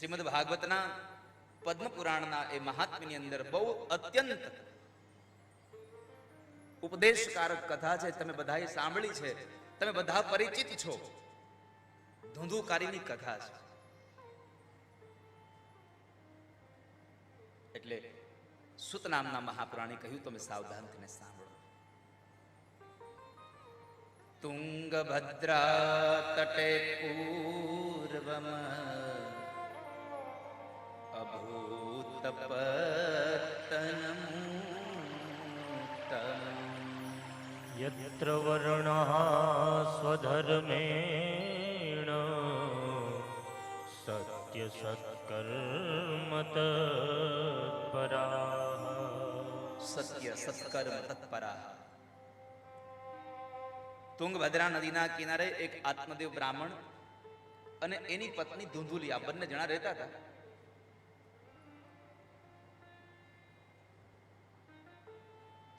શ્રીમદ ભાગવતના પદ્મ પુરાણના એ મહાત્મ્યની અંદર બહુ અત્યંત ઉપદેશકારક કથા છે. તમે બધાએ સાંભળી છે, તમે બધા પરિચિત છો. ધુંધુકારીની કથા છે. એટલે સુત નામના મહાપુરાણે કહ્યું, તમે સાવધાન થઈને સાંભળો. તુંગભદ્રા તટે પૂર્વમ અભૂત પતનમૂતમ યત્ર વર્ણઃ સ્વધર્મેણ સત્ય સત્કર્મ તત્પરાઃ. સત્ય સત્કર્મ તત્પરાઃ. તુંગભદ્રા નદીના કિનારે એક આત્મદેવ બ્રાહ્મણ અને એની પત્ની ધુંધુલી, આ બંને જણા રહેતા હતા.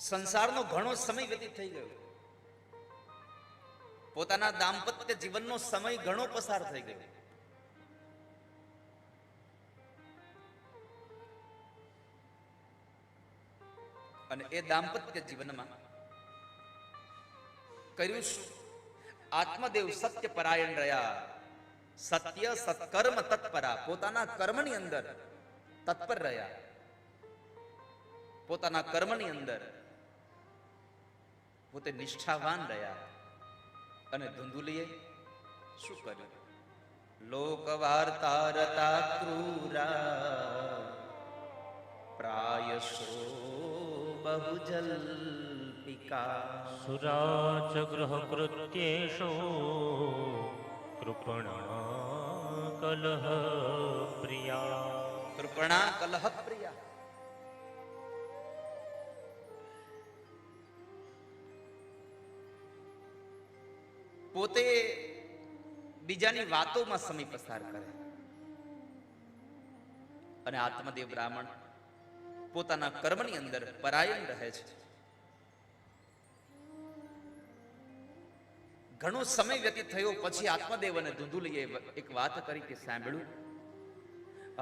સંસારનો ઘણો સમય વ્યતીત થઈ ગયો. પોતાના દાંપત્ય જીવનનો સમય ઘણો પસાર થઈ ગયો. અને એ દાંપત્ય જીવનમાં કર્યું શું? આત્મદેવ સત્ય પરાયણ રહ્યા. સત્ય સત્કર્મ તત્પરા. પોતાના કર્મની અંદર તત્પર રહ્યા. પોતાના કર્મની અંદર પોતે નિષ્ઠાવાન રહ્યા. અને ધુંધુલીએ શું કર્યું? લોક વાર્તા રતા ક્રૂરા પ્રાયશો બહુજલ્પિકા સુરાચ ગૃહ કૃત્યેષુ કૃપણા કલહ પ્રિયા. કૃપણા કલહ પ્રિયા. પોતે બીજાની વાતોમાં સમય પસાર કરે અને આત્મદેવ બ્રાહ્મણ પોતાના કર્મની અંદર પરાયણ રહે છે. ઘણો સમય વ્યતીત થયો પછી આત્મદેવ અને ધુંધુલીએ એક વાત કરી કે સાંભળ્યું,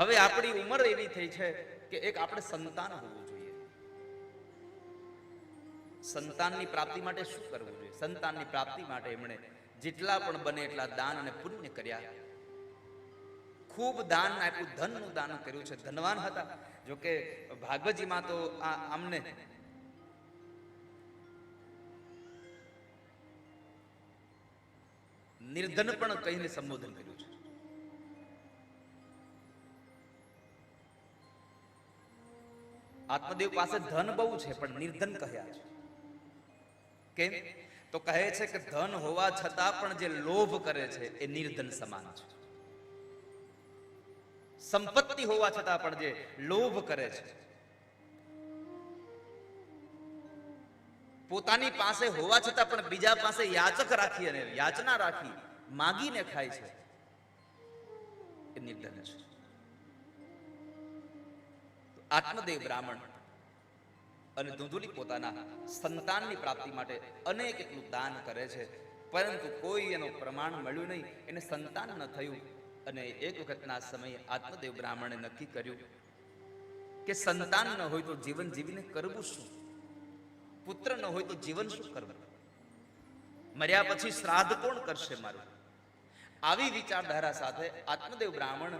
હવે આપણી ઉંમર એવી થઈ છે કે એક આપણે સંતાન હોવું જોઈએ. સંતાનની પ્રાપ્તિ માટે શું કરવું જોઈએ? સંતાનની પ્રાપ્તિ માટે એમણે જેટલા પણ બને એટલા દાન અને પુણ્ય કર્યા. ખૂબ દાન આપ્યું, ધનનું દાન કર્યું છે. ધનવાન હતા. જોકે ભાગવતજીમાં તો આમને નિર્ધન પણ કહીને સંબોધન કર્યું છે. આત્મદેવ પાસે ધન બહુ છે પણ નિર્ધન કહ્યા છે. કેમ? તો કહે છે કે ધન હોવા છતાં પણ જે લોભ કરે છે એ નિર્ધન સમાન છે. સંપત્તિ હોવા છતાં પણ જે લોભ કરે છે, પોતાની પાસે હોવા છતાં પણ બીજા પાસે યાચક રાખી અને યાચના રાખી માગીને ખાય છે, એ નિર્ધન છે. આત્મદેવ બ્રાહ્મણ અને ધુંધુલી પોતાના સંતાનની પ્રાપ્તિ માટે અનેક એટલું દાન કરે છે, પરંતુ કોઈ એનું પ્રમાણ મળ્યું નહીં. એને સંતાન ન થયું. અને એક વખતના સમયે આત્મદેવ બ્રાહ્મણે નક્કી કર્યું કે સંતાન ન હોય તો જીવન જીવીને કરવું શું? પુત્ર ન હોય તો જીવન શું કરવું? મર્યા પછી શ્રાદ્ધ કોણ કરશે મારું? આવી વિચારધારા સાથે આત્મદેવ બ્રાહ્મણ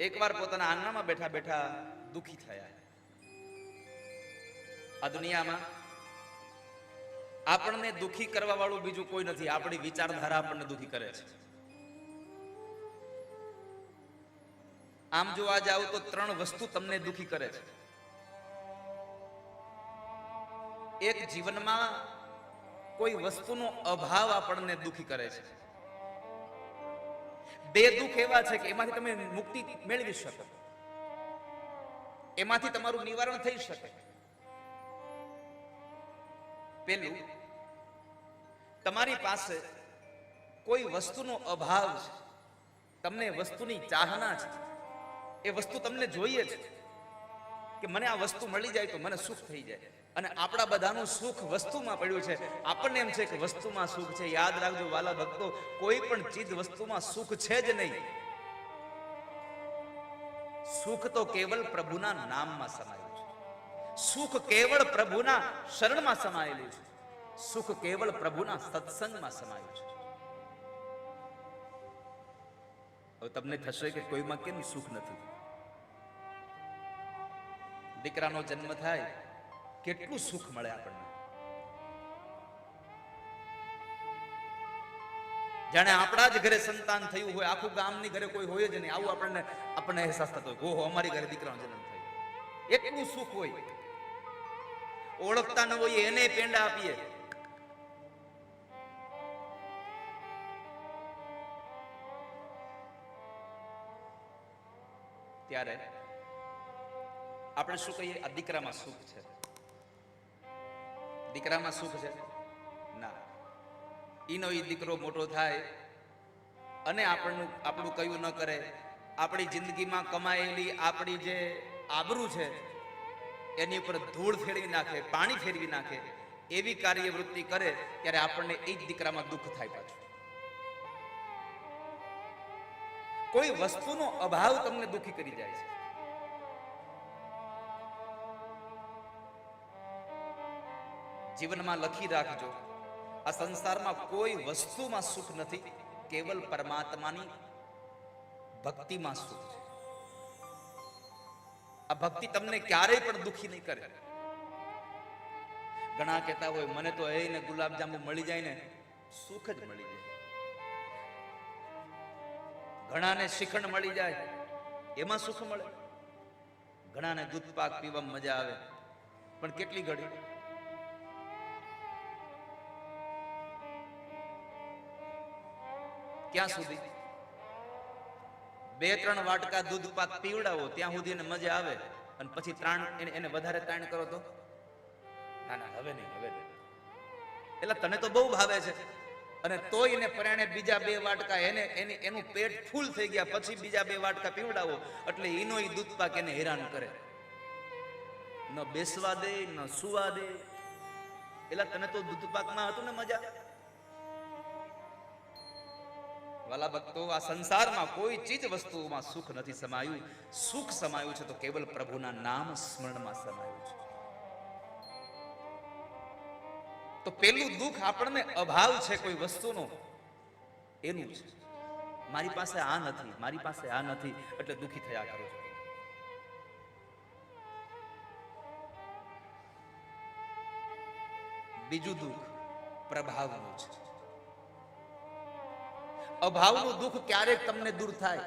એકવાર પોતાના આંગણામાં બેઠા બેઠા દુઃખી થયા. આ દુનિયામાં આપણને દુઃખી કરવા વાળું બીજું કોઈ નથી. આપણી વિચારધારા આપણને દુઃખી કરે છે. આમ જોવા જાવ તો 3 વસ્તુ તમને દુઃખી કરે છે. એક, જીવનમાં કોઈ વસ્તુનો અભાવ આપણને દુઃખી કરે છે. 2 દુઃખ એવા છે કે એમાંથી તમે મુક્તિ મેળવી શકો, એમાંથી તમારું નિવારણ થઈ શકે. પેલું, તમારી પાસે કોઈ વસ્તુનો અભાવ છે, તમને વસ્તુની ચાહના છે, એ વસ્તુ તમને જોઈએ છે કે મને આ વસ્તુ મળી જાય તો મને સુખ થઈ જાય. અને આપણા બધાનું સુખ વસ્તુમાં પડ્યું છે. આપણને એમ છે કે વસ્તુમાં સુખ છે. યાદ રાખજો વાલા ભક્તો, કોઈ પણ ચીજ વસ્તુમાં સુખ છે જ નહીં. સુખ તો કેવલ પ્રભુના નામમાં સમાયેલું છે. સુખ કેવળ પ્રભુના શરણમાં સમાયેલું છે. સુખ કેવળ પ્રભુના સત્સંગમાં સમાયેલું છે. હવે તમને થશે કે કોઈમાં કેમ સુખ નથી? દીકરાનો જન્મ થાય કેટલું સુખ મળે આપણને. જાણે આપણા જ ઘરે સંતાન થયું હોય, આખું ગામની ઘરે કોઈ હોય જ નહીં, આવું આપણને અહેસાસ થતો હોય. ઓહો, અમારી ઘરે દીકરાનો જન્મ થયો. એટલું સુખ હોય. ઓળખતા ન હોય એને પેંડા આપીએ. ત્યારે આપણે શું કહીએ? આ દીકરામાં સુખ છે. દીકરામાં સુખ છે ના. ઈનો ઈ દીકરો મોટો થાય અને આપણું કયું ન કરે, આપણી જિંદગીમાં કમાયેલી આપણી જે આબરૂ છે એની ઉપર ધૂળ ફેરવી નાખે, પાણી ફેરવી નાખે, એવી કાર્યવૃત્તિ કરે ત્યારે આપણને એ જ દીકરામાં દુઃખ થાય. પાછું કોઈ વસ્તુનો અભાવ તમને દુઃખી કરી જાય છે. જીવનમાં લખી રાખજો, આ સંસારમાં કોઈ વસ્તુમાં સુખ નથી, કેવલ પરમાત્માની ભક્તિમાં સુખ છે. આ ભક્તિ તમને ક્યારેય પણ દુઃખી નહીં કરે. ઘણા કહેતા હોય મને તો એને ગુલાબજાંબુ મળી જાય ને સુખ જ મળી જાય. ઘણાને શ્રીખંડ મળી જાય એમાં સુખ મળે. ઘણાને દૂધ પાક પીવામાં મજા આવે, પણ કેટલી ઘડી. ક્યાં સુધી? 2-3 વાટકા દૂધ પાક પીવડાવો ત્યાં સુધી એને મજા આવે, અને પછી એને વધારે તાણ કરો તો ના ના હવે નહીં, હવે નહીં. એટલે તને તો બહુ ભાવે છે, અને તોય એને પરાણે બીજા 2 વાટકા એનું પેટ ફૂલ થઈ ગયા પછી બીજા 2 વાટકા પીવડાવો એટલે એનો ઈ દૂધ પાક એને હેરાન કરે, ન બેસવા દે ન સુવા દે. એટલે તને તો દૂધ પાકમાં હતું ને મજા. વાલા ભક્તો, આ સંસારમાં કોઈ ચીજ વસ્તુઓમાં સુખ નથી સમાયું. સુખ સમાયું છે તો કેવલ પ્રભુના નામ સ્મરણમાં સમાયું છે. તો પેલું દુઃખ આપણને અભાવ છે કોઈ વસ્તુનો એનું છે. મારી પાસે આ નથી, મારી પાસે આ નથી એટલે દુઃખી થયા કરો છો. બીજું દુઃખ પ્રભાવનું છે. અભાવનું દુઃખ ક્યારેક તમને દૂર થાય.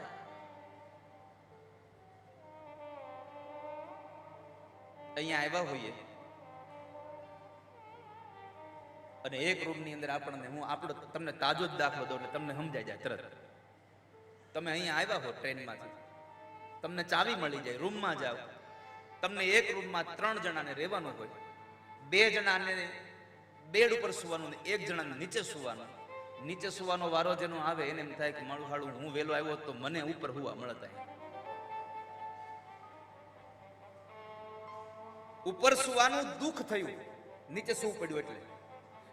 અહીંયા આવ્યા હોઈએ અને એક રૂમની અંદર આપણો તમને તાજો જ દાખલો દો એટલે તમને સમજાઈ જાય તરત. તમે અહીંયા આવ્યા હો ટ્રેનમાંથી, તમને ચાવી મળી જાય, રૂમમાં જાઓ, તમને એક રૂમમાં 3 જણાને રહેવાનું હોય. 2 જણાને બેડ ઉપર સુવાનું ને 1 જણાને નીચે સુવાનું. નીચે સુવાનો વારો જેનો આવે એને એમ થાય કે મારું હાડું હું વેલો આવ્યો તો મને ઉપર હુવા મળતા. ઉપર સુવાનું દુઃખ થયું, નીચે સુવું પડ્યું એટલે.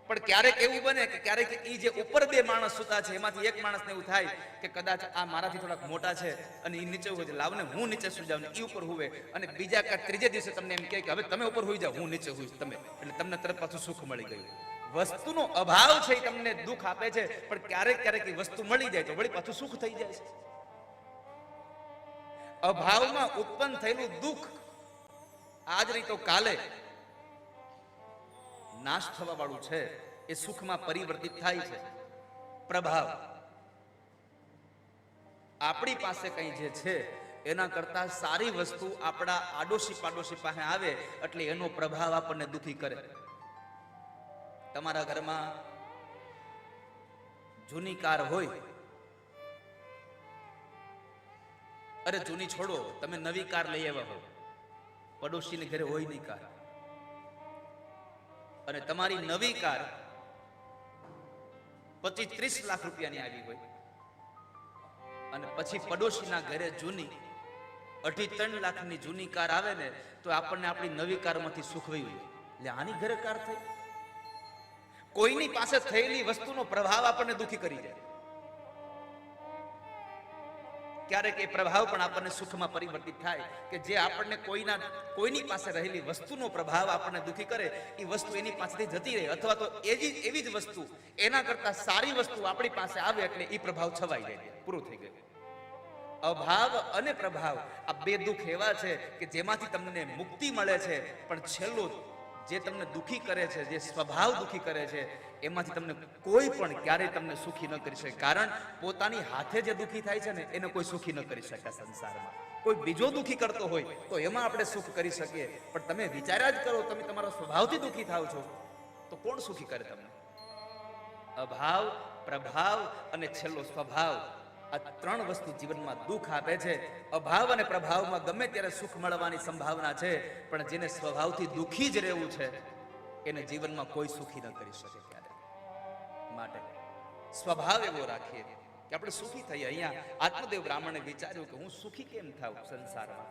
પણ ક્યારેક એવું બને કે ક્યારેક ઈ જે ઉપર 2 માણસ સુતા છે એમાંથી એક માણસને એવું થાય કે કદાચ આ મારાથી થોડાક મોટા છે અને ઈ નીચે હોય છે, લાવને હું નીચે સુઈ જાઉં ને ઈ ઉપર હુવે, અને બીજા કે ત્રીજે દિવસે તમને એમ કહે કે હવે તમે ઉપર હુઈ જાઓ, હું નીચે હુઈશ તમે, એટલે તમને તરત પાછું સુખ મળી ગયું. વસ્તુનો અભાવ છે એ તમને દુઃખ આપે છે, પણ ક્યારેક ક્યારેક એ વસ્તુ મળી જાય તો વળી પાછું સુખ થઈ જાય છે. અભાવમાં ઉત્પન્ન થયેલું દુઃખ આજ નહીં તો કાલે નાશ થવા વાળું છે, એ સુખમાં પરિવર્તિત થાય છે. પ્રભાવ આપણી પાસે કઈ જે છે એના કરતા સારી વસ્તુ આપણા આડોશી પાડોશી પાસે આવે એટલે એનો પ્રભાવ આપણને દુઃખી કરે. તમારા ઘરમાં જૂની કાર હોય, અરે જૂની છોડો, તમે નવી કાર લઈ આવ્યા હો, પડોશીને ઘરે હોય નહીં કાર, અને તમારી નવી કાર 25-30 લાખ રૂપિયાની આવી હોય, અને પછી પડોશીના ઘરે જૂની 2.5-3 લાખની જૂની કાર આવે ને તો આપણને આપણી નવી કારમાંથી સુખ વયું. એટલે આની ઘરે કાર થઈ. કોઈની પાસે થયેલી વસ્તુનો પ્રભાવ આપણને દુઃખી કરી જાય. ક્યારેક એ પ્રભાવ પણ આપણને સુખમાં પરિવર્તિત થાય કે જે આપણને કોઈની પાસે રહેલી વસ્તુનો પ્રભાવ આપણને દુઃખી કરે, એ વસ્તુ એની પાસેથી જતી રહે, અથવા તો એવી જ વસ્તુ એના કરતા સારી વસ્તુ આપણી પાસે આવે એટલે એ પ્રભાવ છવાઈ જાય, પૂરું થઈ ગયું. અભાવ અને પ્રભાવ આ બે દુઃખ એવા છે કે જેમાંથી તમને મુક્તિ મળે છે, પણ છેલ્લું જે તમને દુઃખી કરે છે, જે સ્વભાવ દુઃખી કરે છે, એમાંથી તમને કોઈ પણ ક્યારેય તમને સુખી ન કરી શકે. કારણ પોતાની હાથે જે દુઃખી થાય છે ને એને કોઈ સુખી ન કરી શકે સંસારમાં. કોઈ બીજો દુઃખી કરતો હોય તો એમાં આપણે સુખ કરી શકીએ, પણ તમે વિચાર્યા જ કરો, તમે તમારા સ્વભાવથી દુઃખી થાવ છો તો કોણ સુખી કરે તમને? અભાવ, પ્રભાવ અને છેલ્લો સ્વભાવ, આ ત્રણ વસ્તુ જીવનમાં દુઃખ આપે છે. અભાવ અને પ્રભાવમાં ગમે ત્યારે સુખ મળવાની સંભાવના છે, પણ જેને સ્વભાવથી દુઃખી જ રહેવું છે એને જીવનમાં કોઈ સુખી ન કરી શકે ક્યારે. માટે સ્વભાવ એવો રાખીએ કે આપણે સુખી થઈએ. અહીંયા આત્મદેવ બ્રાહ્મણે વિચાર્યું કે હું સુખી કેમ થાઉં સંસારમાં.